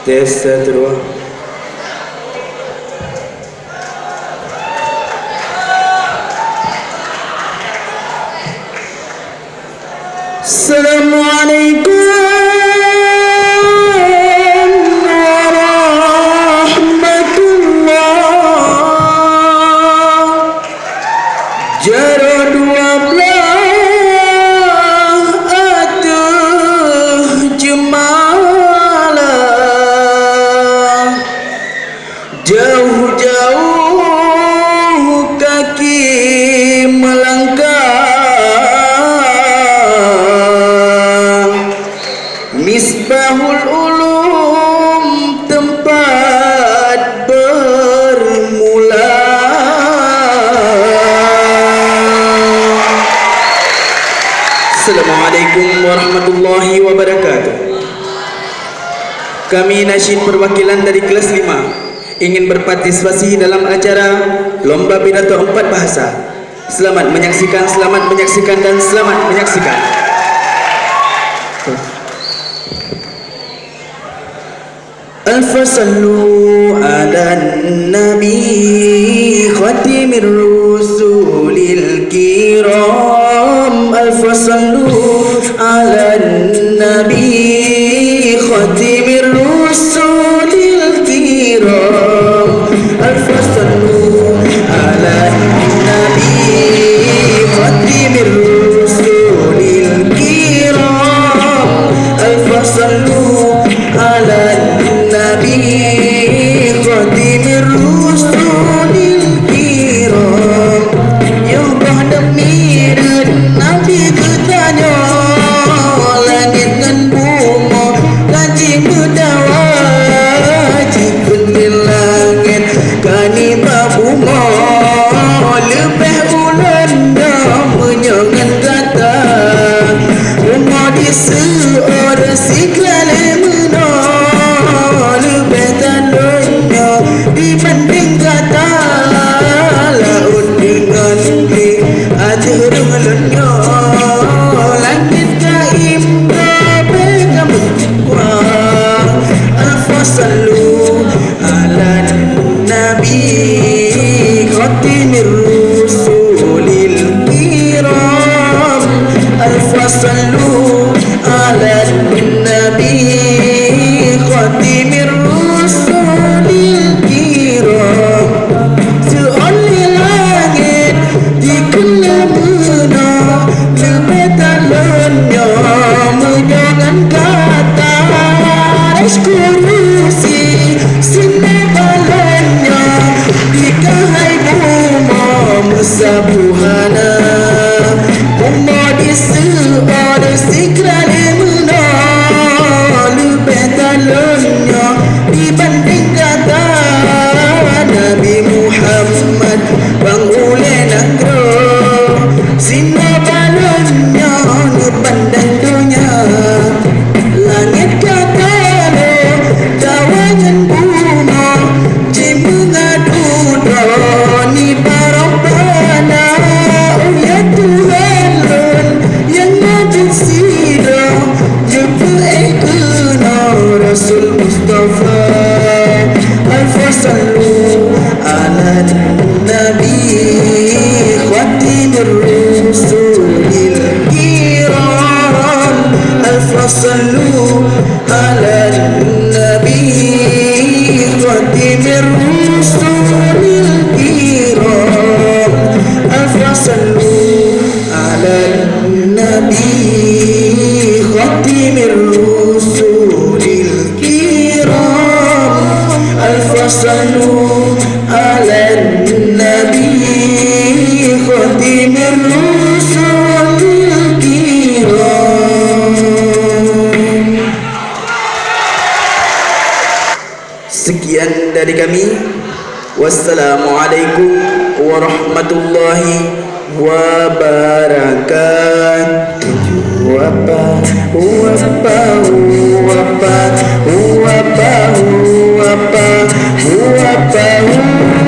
Tes satu dua. Assalamualaikum warahmatullah. Jaro 12 atuh jemalah, jauh-jauh kaki melangkah, Misbahul Ulum tempat bermula. Assalamualaikum warahmatullahi wabarakatuh. Kami nasyid perwakilan dari kelas 5 ingin berpartisipasi dalam acara Lomba Pidato 4 Bahasa. Selamat menyaksikan, dan selamat menyaksikan. Al-fasallu ala nabi khatimir rusulil kiram. Al-fasallu ala nabi khatimir rusulil kiram. Al-fasallu ala nabi khatimir rusulil kiram. Al-fasallu ala Nabi Khatimir Rusulil Kiram. Ya demi Nabi bertanya, langit dan bumi kaji berdawa, jikun di langit kani babuma, lebih bulan dah menyangan kata, rumah di seorang siklal dibanding kata laut dengan di ajar melenya, langit gaib pegang berkuah. Al-fasallu ala nabi khatimir rusulil kiram. Al-fasallu ala nabi khatimir rusulil kiram. Seoleh langit dikena lebih dalamnya menyangan kata eskurusi sinebalannya dikahai buma musabuhana, buma di seorang siklan emuna, lebih dalamnya dibanding kata Nabi Muhammad bang ule negro, sinebalannya dibanding dunia. Langit kata dawangan buma jimengadu ni barabana. Oh ya Tuhan yang najib sida jumpa ikuna Rasul Mustafa. Al-fasallu ala nabi khatimir rusulil kiram. Al-fasallu ala nabi khatimir rusulil kiram. Al-fasallu ala nabi khatimir rusulil kiram. Al-fasallu ala nabi khatimir rusulil kiram. Sekian dari kami. Wassalamualaikum warahmatullahi wabarakatuh. Wapa 2 tahun